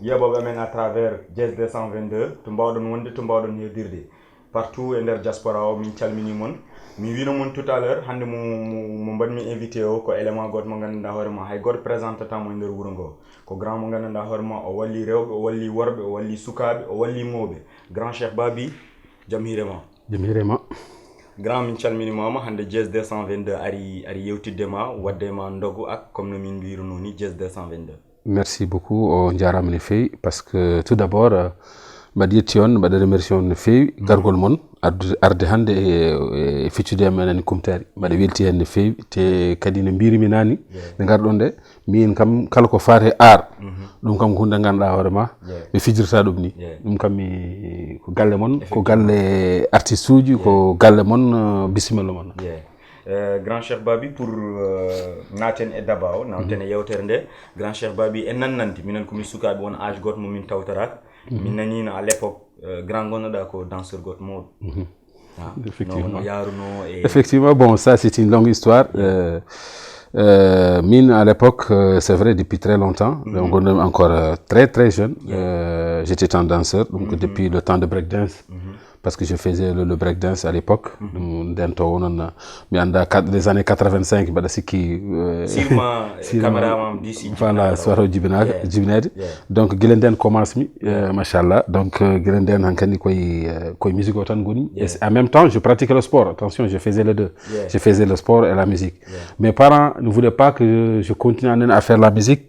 yeɓoɓe amen à travers Jazz 222 to mbawɗon wonde to mbawɗon hedirde partout e nder diaspora o min calmini mon mi wino mon tout à l'heure hande mo mbaɗmi invité o ko élément goto mo ganduɗa hoorema hay goto présentatamo e nder wuuro ngo ko grand mo ganduɗa hoorema o walli rewɓe o walli worɓe o walli sukaɓe o walli mawɓe grand Cheikh Baby jaam hirema grand min calminimama hande Jazz 222 ari yewtiddema waddema ndogu ak comme no min mbiruno ni Jazz 222. Merci beaucoup o jarama no fewi parce que tout d'abord mbaɗa yetti on mbaɗa remercie on no fewi gargol mon arde hande e ficcude men kumtari mbaɗa welti hen no fewi te kadi no mbirimi nani nde garɗon nde min kam kala ko fate art ɗum kam ko hunde ganduɗa hoorema ɓe fijirta ɗum ni ɗum kam mi ko galle mon ko galle artiste uji ko galle mon bisimilla mon. Grand Cheikh Baby pour naten e daba o naten e yewtere nde Grand Cheikh Baby en nannanti minen komin sukaɓe won âge goto mo min tawtoraka min nanino à l'époque grand gonnoɗa ko danseur goto mawɗo effectivement bon ça c'est une longue histoire Mine à l'époque, c'est vrai, depuis très longtemps, donc on est encore très très jeune, j'étais un danseur, donc depuis le temps de breakdance, parce que je faisais le breakdance à l'époque, les années 85, voilà, soir donc Gilenden commence, machallah, donc Gilenden hankani koy musique autant goni, et en même temps je pratiquais le sport, attention, je faisais les deux, je faisais le sport et la musique. Mes parents ne voulaient pas que je continue à faire la musique,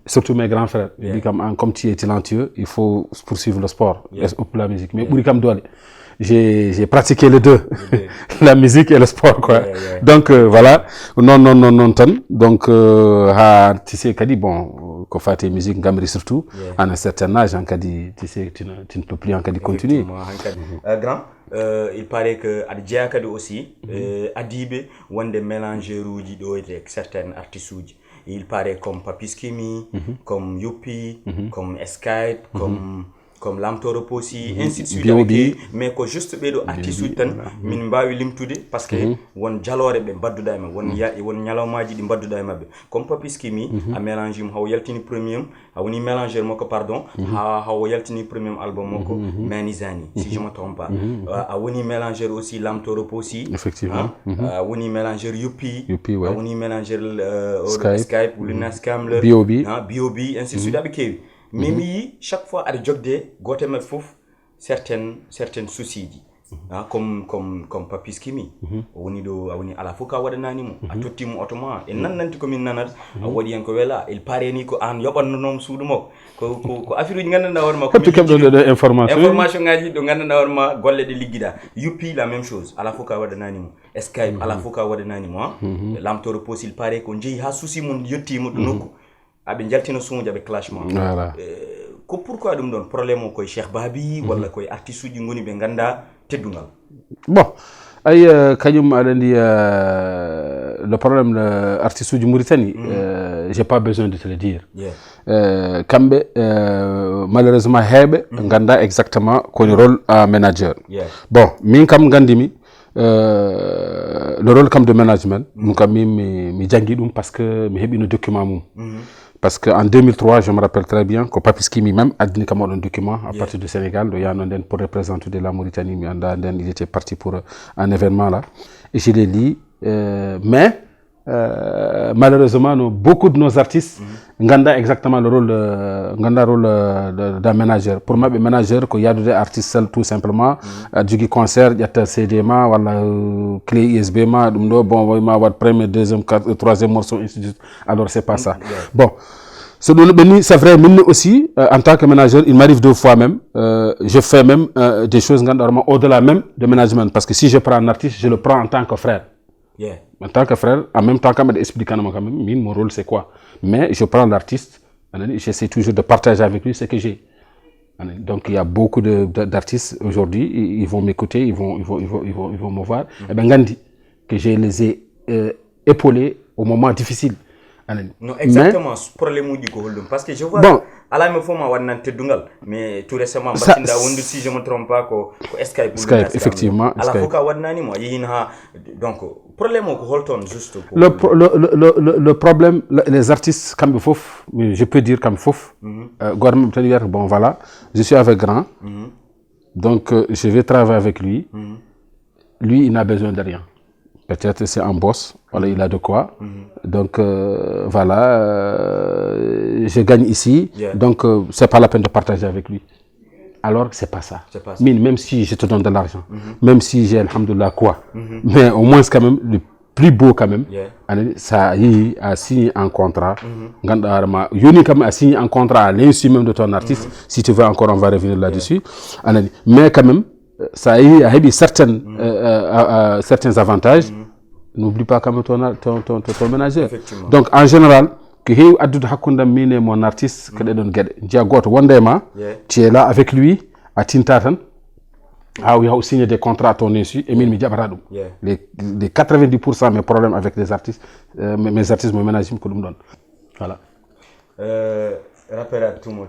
surtout mes grands frères. Ils disent comme tu es talentueux, il faut poursuivre le sport et la musique. Mais j'ai pratiqué les deux, la musique et le sport, quoi. Donc voilà, non. Donc tu sais qu'a dit bon, qu'on fait tes musiques gamri surtout à un certain âge, en dit tu sais tu ne peux plus en continuer. Grand, il paraît que Adjiakadi aussi, Adibe, one des mélangeurs avec certains artistes. Il paraît comme Papiskimi, comme Youpi, comme Skype, comme Lamtoro Possi, ainsi de suite. Mais que juste bedo artiste tan min mbawi limtude parce que won jalore be badduda ma won nyalomaji di badduda mabbe comme Papiskimi a mélangé haw yaltini premier a woni mélangeur moko pardon haw yaltini premier album moko Manizani si je me trompe pas a woni mélangeur aussi Lamtoro Possi effectivement a woni mélangeur Youpi a woni mélangeur Skype ou le Nascam BOB ainsi de suite avec mais chaque fois à jogde gotemet fouf certaines soucis comme Papiskimi woni do woni ala fuka wadanani mo a tottimo automatiquement et nananti ko min nanat a wadi en ko wela il pare ni ko an yobannom suudu mo ko affaire ji gandanɗa wonma ko information ngaji do gandanɗa wonma golle de liggida Youpi la même chose ala fuka wadanani mo Skype ala fuka wadanani mo Lamtoro Possi il pare ko jeeyi ha souci mon yettimo do nokku aɓe jaltina suuji aɓe clashement ko pourquoi ɗum ɗon probléme o koye Cheikh Baby walla koye artiste uji goni ɓe ganda teddungal bon ay kañum aɗa andi le problème de artiste uji Mauritanie j'ai pas besoin de te le dire kamɓe malheureusement heeɓe ganda exactement koni rôle manager bon min kam gandimi le rôle comme de management ɗum kam mi jangui ɗum parce que mi heeɓino document mum parce qu'en 2003, je me rappelle très bien que Papiskimi même a donné un document à partir du Sénégal, pour représenter de la Mauritanie, il était parti pour un événement là. Et je l'ai lu, mais malheureusement, beaucoup de nos artistes ont exactement le rôle d'un manager. Pour moi, le manager, il y a des artistes seuls tout simplement, du concert, il y a CDMA, voilà, clé ISBMA, bon, il y a premier, deuxième, troisième morceau, alors c'est pas ça. Bon. C'est vrai, moi aussi, en tant que manager, il m'arrive 2 fois même, je fais même des choses au-delà même de management. Parce que si je prends un artiste, je le prends en tant que frère. En tant que frère, en même temps, quand je explique mon rôle c'est quoi. Mais je prends l'artiste, j'essaie toujours de partager avec lui ce que j'ai. Donc il y a beaucoup d'artistes aujourd'hui, ils vont m'écouter, ils vont me voir. Et bien Gandhi, que je les ai épaulés au moment difficile. Non, exactement, problème du Goldum. Parce que je vois, ala me fo ma wannan teddungal mais tout récemment batinda wondu si je me trompe pas ko Skype effectivement ala fo ka wannani mo yin ha donc problème ko holton juste le problème les artistes comme fof je peux dire comme fof gouvernement dire bon voilà je suis avec Grand donc je vais travailler avec lui lui il n'a besoin de rien. Peut-être c'est un boss, voilà, il a de quoi. Donc voilà, je gagne ici, donc c'est pas la peine de partager avec lui. Alors c'est pas ça. Même si je te donne de l'argent, même si j'ai alhamdoulilah quoi, mais au moins quand même le plus beau quand même, ça y a signé un contrat. Yoni quand même a signé un contrat à l'insu même de ton artiste. Si tu veux encore, on va revenir là-dessus. Mais quand même, ça a eu certains avantages. N'oublie pas quand même ton ménager. Donc en général, que mon artiste, tu es là avec lui à Tintatan. Ah oui, il a signé des contrats à ton insu. Les 90% de mes problèmes avec les artistes, mes artistes me ménagent que me donnent. Voilà. Rappel à tout le monde,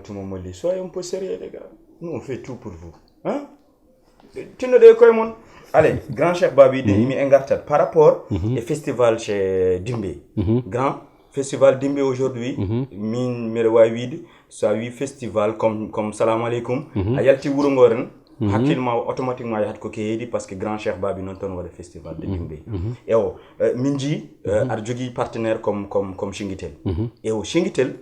soyez un peu sérieux les gars. Nous on fait tout pour vous. Hein? Tu ne sais quoi, mon. Allez, grand chef Babi, par rapport au festival chez Dimbe. Grand festival Dimbe aujourd'hui, min Merwawid, ça a eu festival comme Salam Alaikum. Ayalti Wurongoren, hakilement automatiquement yat ko kayedi parce que grand chef Babi non ton wala festival de Dimbe. Et minji arjogi partenaire comme Shingitel. Et Shingitel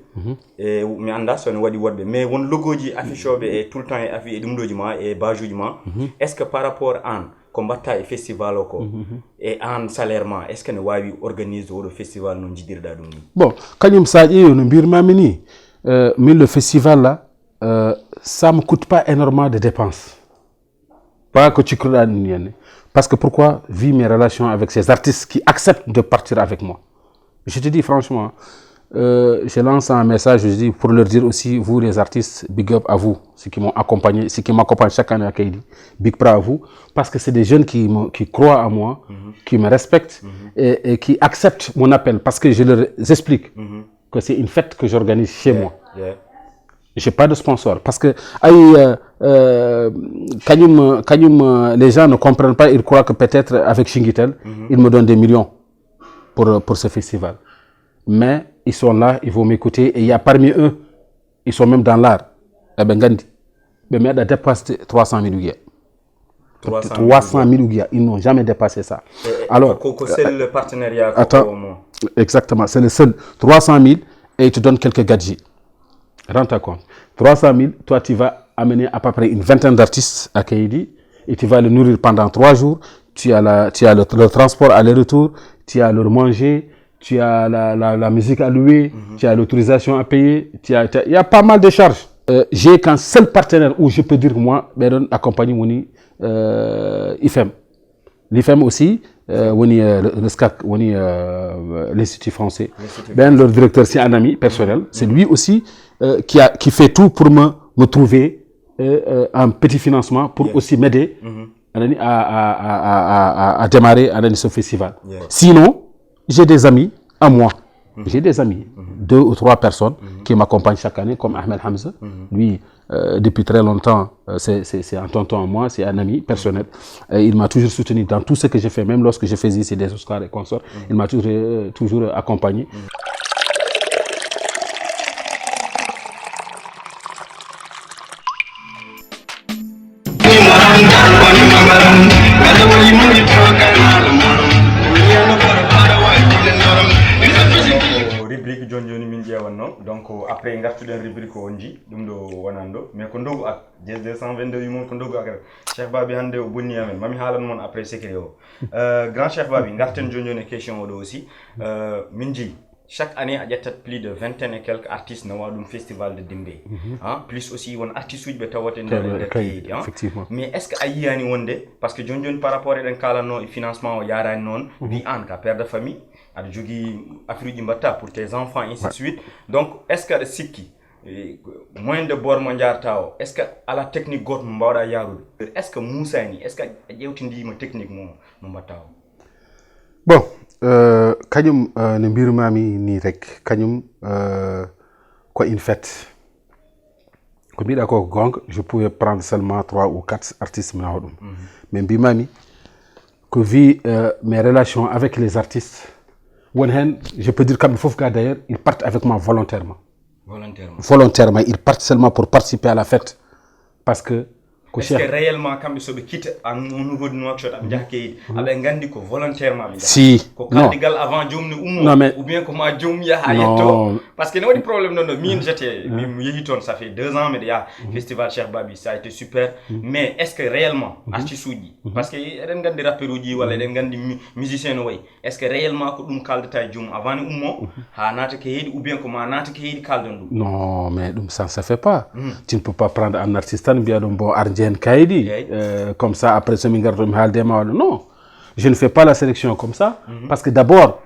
mi anda son wadi wodbe mais won logoji affichobe et tout le temps affi e dumdoji ma et bajuji ma. Est-ce que par rapport à combattre et festival et en salairement est-ce que ne wawi organiser le festival non jidirda dum ni bon kanyum saji no bir mamini mais le festival là ça me coûte pas énormément de dépenses pas que tu crois parce que pourquoi vu mes relations avec ces artistes qui acceptent de partir avec moi je te dis franchement je lance un message, je dis pour leur dire aussi, vous les artistes, big up à vous, ceux qui m'ont accompagné, ceux qui m'accompagnent chaque année à Kaidi, big up à vous, parce que c'est des jeunes qui croient à moi, qui me respectent et qui acceptent mon appel, parce que je leur explique que c'est une fête que j'organise chez moi. J'ai pas de sponsor, parce que les gens ne comprennent pas, ils croient que peut-être avec Shingitel, ils me donnent des millions pour ce festival. Mais ils sont là, ils vont m'écouter et il y a parmi eux, ils sont même dans l'art. Eh ben Gandhi, mais ils dépassé 300 000 ouïas. 300 000 ouïas, ils n'ont jamais dépassé ça. Alors, c'est le partenariat. Attends, exactement, c'est le seul. 300 000 et ils te donnent quelques gadgets. Rends-toi compte. 300 000, toi tu vas amener à peu près une vingtaine d'artistes à Kaidi et tu vas les nourrir pendant 3 jours. Tu as le transport aller-retour, tu as leur manger. Tu as la musique à louer, tu as l'autorisation à payer, il y a pas mal de charges. J'ai qu'un seul partenaire où je peux dire que moi, accompagné Mouni IFEM. L'IFEM aussi, le SCAC, l'Institut français. Leur directeur, c'est un ami personnel. C'est lui aussi qui fait tout pour me trouver un petit financement pour aussi m'aider à démarrer ce festival. Sinon, j'ai des amis à moi. J'ai des amis, 2 ou 3 personnes qui m'accompagnent chaque année, comme Ahmed Hamza. Lui, depuis très longtemps, c'est un tonton à moi, c'est un ami personnel. Il m'a toujours soutenu dans tout ce que j'ai fait, même lorsque je faisais ici des Oscars et consorts. Il m'a toujours accompagné. rubrique joni min ƴewanno donc après gartuɗen rubrique o ji ɗum ɗo wonando mais ko ndogu ak 222 yimon ko ndogu ak Cheikh Babi hande o bonni amen mami haalan mon après secret o grand Cheikh Babi garten joni question o ɗo aussi min ji chaque année a ƴettat plus de 20 et quelques artistes no waɗum festival de Dimbe plus aussi won artiste uji ɓe tawate nder kayidi mais est ce que a yiyani wonde parce que joni par rapport eɗen kalanno e financement o yarani noon wi an ka père de famille aɗa jogui affaire uji mbatta pour tes enfants ainsi de suite donc est ce que aɗa sikki moyen de bord mo jarta o est ce que ala technique goto mo mbawɗa yarude est ce que musani est ce que a ƴewtidima technique mo mbatta o bon kañum no mbirumami ni rek kañum ko une fête comme d'accord gong, je pouvais prendre seulement 3 ou 4 artistes. Mais bimami, que vu mes relations avec les artistes, je peux dire comme il faut que d'ailleurs, ils partent avec moi volontairement. Volontairement, ils partent seulement pour participer à la fête. Parce que est-ce que réellement quand ils sont quittés au niveau de Nouakchott avec gandi ko volontairement si ko kandigal avant jomni ummo ou bien comment jom ya hayeto parce que no wadi problème non min j'étais mi yehiton ça fait 2 ans mais il y a festival Cheikh Babi ça a été super mais est-ce que réellement artiste uji parce que eden gandi rappeur uji wala eden gandi musicien no way est-ce que réellement ko dum kaldata jom avant ni ummo ha nata ke yedi ou bien comment nata ke yedi kaldon non mais ça fait pas tu ne peux pas prendre un artiste bien bon Kaidi, comme ça, après ce non, je ne fais pas la sélection comme ça, parce que d'abord,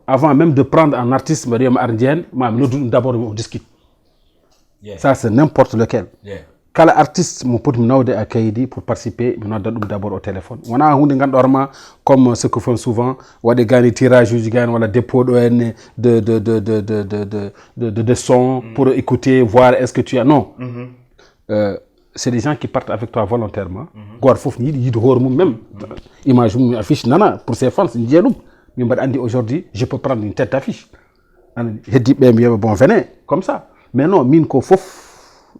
avant même de prendre un artiste, d'abord on discute. Ça, c'est n'importe lequel. Quand l'artiste me peut me à Kaidi pour participer, d'abord au téléphone. On a un comme ce que font souvent, ou des gars tirage, ou des dépôts de son pour écouter, voir est-ce que tu as. Non. C'est des gens qui partent avec toi volontairement. Même image affiche nana pour ses fans. Aujourd'hui, je peux prendre une tête d'affiche. Je dis bon venez comme ça. Mais non, mine ko fof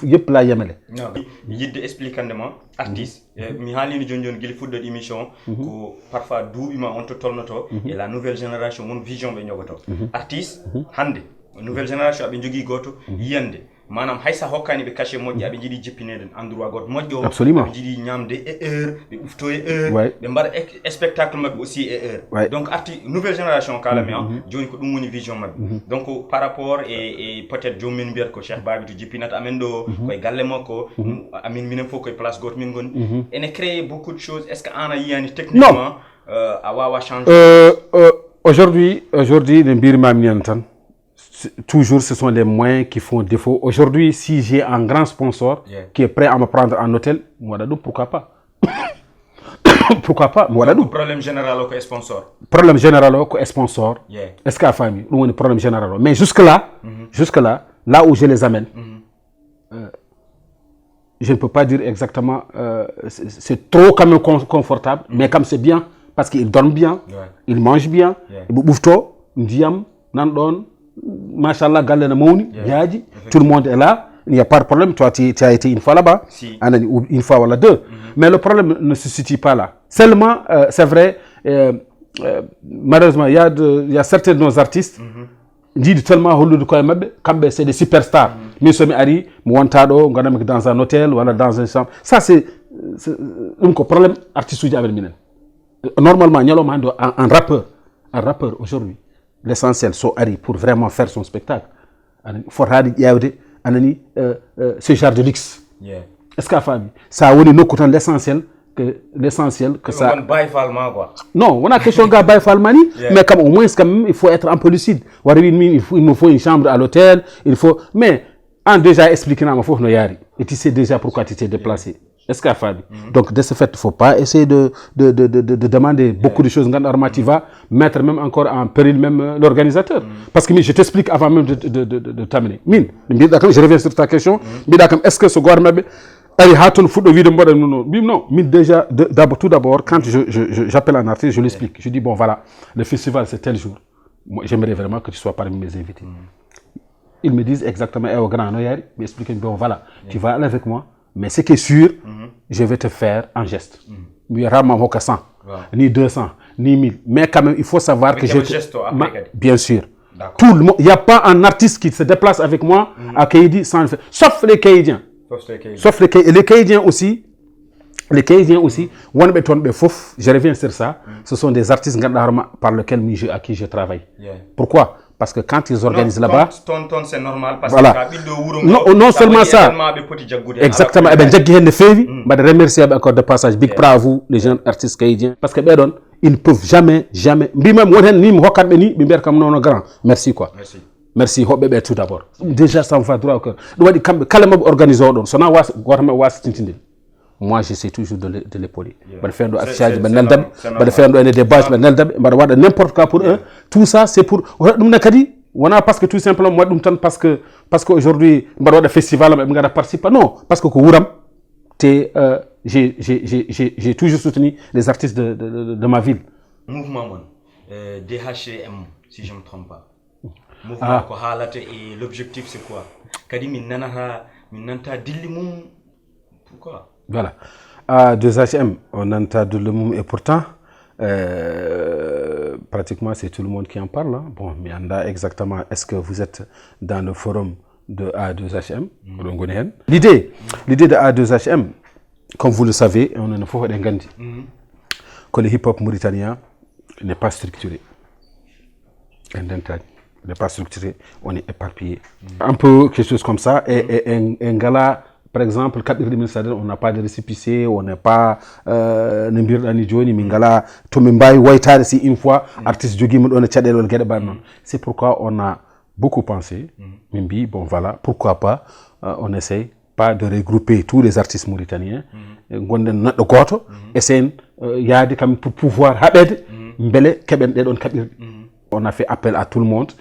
yep la yemele. Non, yidde expliquandement artiste mi halini jonjon gili fuddo émission ko parfois duubima on to tolnoto et la nouvelle génération mon vision be nyogoto. Artiste hande nouvelle génération abe jogi goto yende manam haysa hokkani be cachet moƴƴi aɓe jiiɗi jippinede endroit goto moƴƴo ɓe jiiɗi ñamde heure ɓe ufto heure ɓe mbaɗa spectacle mabɓe aussi heure donc arti nouvelle génération kalami joni ko ɗum woni vision mabɓe donc par rapport et peut-être jomumen mbiyata ko Cheikh Babi to jippinata amen ɗo koye galle makko amin minen fof koye place goto min goni ene créé beaucoup de choses est ce que an a yiyani techniquement a wawa changer aujourd'hui ne mbirmami hen tan toujours ce sont les moyens qui font défaut. Aujourd'hui, si j'ai un grand sponsor qui est prêt à me prendre en hôtel, pourquoi pas? Pourquoi pas? Problème général au sponsor. Problème général au sponsor. Est-ce qu'il y a famille? Nous problème général. Mais jusque-là, là où je les amène, je ne peux pas dire exactement, c'est trop quand même confortable, mais comme c'est bien, parce qu'ils dorment bien, ils mangent bien, ils bouffent tout, ndiam, nandon, Machallah, tout le monde est là, il n'y a pas de problème. Toi, tu as été une fois là-bas, une fois ou deux. Mais le problème ne se situe pas là. Seulement, c'est vrai, malheureusement, il y a certains de nos artistes qui disent tellement que c'est des superstars. Mais ce Ari, dans un hôtel ou dans un chambre. Ça, c'est un problème artistique. Normalement, il y a un rappeur aujourd'hui. L'essentiel, c'est Ari pour vraiment faire son spectacle. Il faut ce genre de luxe. Est-ce que ça a l'essentiel que ça. Non, on a question de Baïfalmani, mais comme au moins il faut être un peu lucide. Il nous faut une chambre à l'hôtel, mais en déjà expliqué et tu sais déjà pourquoi tu t'es déplacé. Est-ce qu'il y a Fabi? Donc, de ce fait, il ne faut pas essayer de demander beaucoup de choses. Tu vas mettre même encore en péril même l'organisateur. Parce que je t'explique avant même de terminer. Je reviens sur ta question. Est-ce que ce gouvernement non, déjà, tout d'abord, quand j'appelle un artiste, je l'explique. Je dis, bon voilà, le festival c'est tel jour. Moi, j'aimerais vraiment que tu sois parmi mes invités. Ils me disent exactement, mais expliquez, bon voilà, tu vas aller avec moi. Mais ce qui est sûr, je vais te faire un geste. Il n'y aura pas 100, ni 200, ni 1000. Mais quand même, il faut savoir que bien sûr. Tout le monde, il n'y a pas un artiste qui se déplace avec moi à Kaidi sans le faire. Sauf les Kaidiens. Les Kaidiens aussi. Les Kaidiens aussi. Je reviens sur ça. Ce sont des artistes par lesquels à qui je travaille. Pourquoi? Parce que quand ils organisent là-bas... c'est normal. Parce voilà. Non seulement ça. Exactement. Je remercie encore de passage. Big bravo à vous, les jeunes artistes kaidiens. Parce que ils ne peuvent jamais... Merci quoi. Merci tout d'abord. Déjà, ça me va droit au cœur. Moi, j'essaie toujours de l'épauler. N'importe quoi pour eux. Tout ça, c'est pour... on a parce que tout simplement moi parce que aujourd'hui on festival on va participer non parce que wuram j'ai toujours soutenu les artistes de ma ville. Mouvement DHM si je me trompe pas. Mouvement ko halate et l'objectif c'est quoi? Kadi min nanta dilli mum pourquoi? Voilà. A2HM on nanta dilli mum et pourtant pratiquement c'est tout le monde qui en parle. Hein. Bon, mais exactement, est-ce que vous êtes dans le forum de A2HM? L'idée de A2HM, comme vous le savez, on ne faut pas que le hip-hop mauritanien n'est pas structuré. Il n'est pas structuré, on est éparpillé. Un peu quelque chose comme ça, et un gala. Par exemple, on n'a pas de récépissé, on n'est pas c'est pourquoi on a beaucoup pensé, bon voilà, pourquoi pas, on essaye pas de regrouper tous les artistes mauritaniens, pour pouvoir on a fait appel à tout le monde.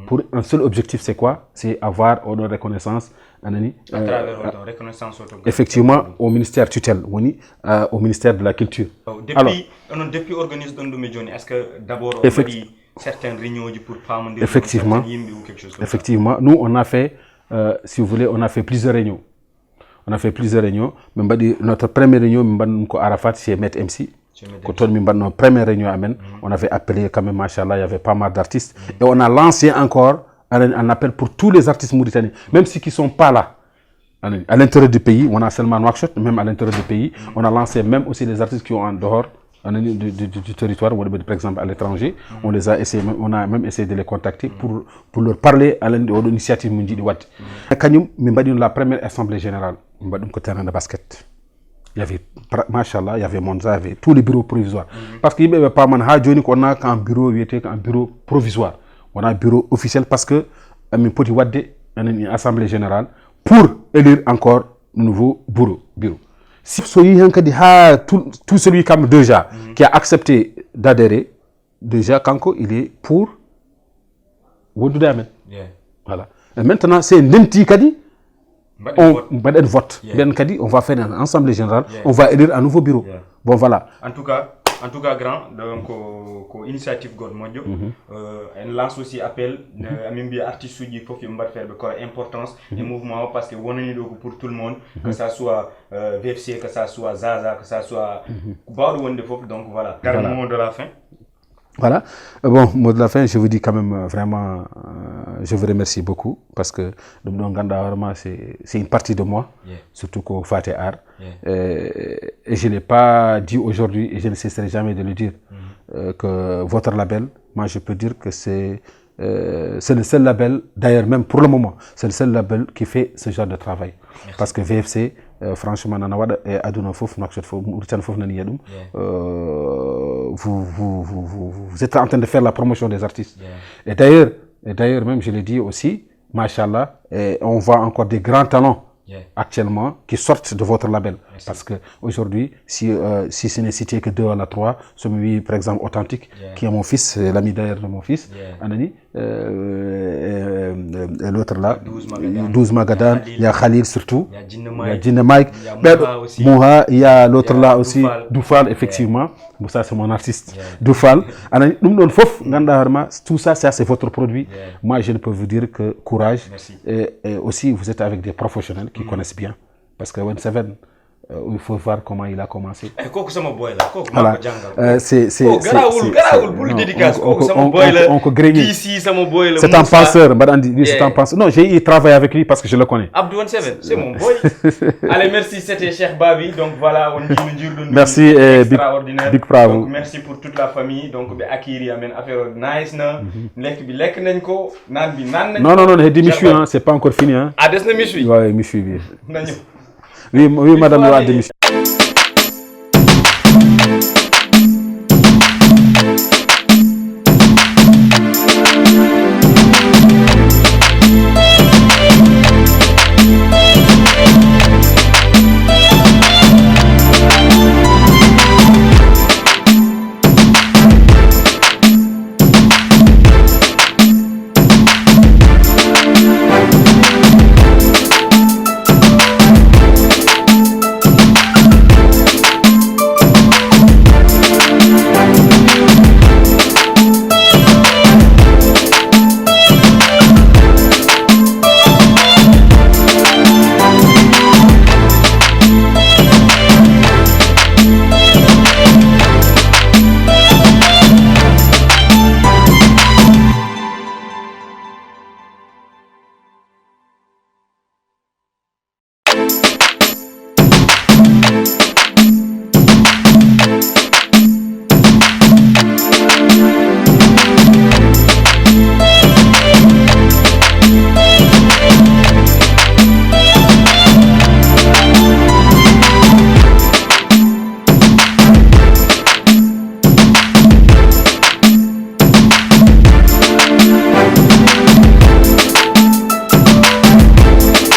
Pour un seul objectif, c'est quoi? C'est avoir une reconnaissance. À travers votre reconnaissance. Effectivement, au ministère tutelle, au ministère de la Culture. Depuis organisé est-ce que d'abord on a dit certaines réunions pour parler de effectivement, ou quelque chose comme effectivement, nous on a fait, si vous voulez, on a fait plusieurs réunions. Mais notre première réunion, Arafat, c'est Maître MC. Quand on première réunion, on avait appelé quand même, machallah, il y avait pas mal d'artistes. Et on a lancé encore un appel pour tous les artistes mauritaniens, même ceux qui ne sont pas là. À l'intérieur du pays, on a seulement Nouakchott, même à l'intérieur du pays. On a lancé même aussi les artistes qui sont en dehors du territoire, par exemple à l'étranger. On a même essayé de les contacter pour leur parler à l'initiative Mundi de Watt. La première assemblée générale, on a terrain de basket. Il y avait, machallah, il y avait Monza, il y avait tous les bureaux provisoires. Parce qu'il n'y avait pas on a qu'un bureau, provisoire. On a un bureau officiel parce que on a une assemblée générale pour élire encore un nouveau bureau. Si tout celui comme déjà qui a accepté d'adhérer, déjà Kanko, il est pour Wodou Damen. Voilà. Et maintenant, c'est Ndenti Kadi. On vote. On va faire une assemblée générale. On va élire un nouveau bureau. Bon, voilà. En tout cas, grand, donc, initiative God Mondio, on lance aussi appel à mes artistes qui faut faire importance et mouvement parce que on est pour tout le monde, que ça soit VFC, que ça soit Zaza, que ça soit donc voilà. Car le moment de la fin. Voilà. Bon, mot de la fin, je vous dis quand même vraiment, je vous remercie beaucoup parce que c'est une partie de moi, surtout qu'au Fateh Art. Et je ne l'ai pas dit aujourd'hui et je ne cesserai jamais de le dire que votre label, moi je peux dire que c'est le seul label, d'ailleurs même pour le moment, c'est le seul label qui fait ce genre de travail. Merci. Parce que VFC, franchement, vous êtes en train de faire la promotion des artistes. Et d'ailleurs même, je l'ai dit aussi, machallah, on voit encore des grands talents actuellement qui sortent de votre label. Merci. Parce qu'aujourd'hui, si ce n'est cité que 2 à la 3, celui par exemple Authentique, qui est mon fils, l'ami d'ailleurs de mon fils, Anani, et l'autre là, 12 Magadan, il y a Khalil surtout, il y a Djinne Mike, Mouha, il y a l'autre là aussi, Doufal, effectivement, ça c'est mon artiste, Doufal. Tout ça, c'est votre produit. Moi, je ne peux vous dire que courage. Et aussi, vous êtes avec des professionnels qui connaissent bien. Parce que One7, il faut voir comment il a commencé. Voilà. C'est un penseur. Non, j'ai travaillé avec lui parce que je le connais. Abdou One7, c'est mon boy. Allez, merci, c'était Cheikh Babi. Donc voilà, on dit merci, Big Bravo. Merci pour toute la famille. Donc, Akiri amène affaire nice. Non, c'est pas encore fini. Ah, c'est Michoui. Oui, Michoui. Oui, madame,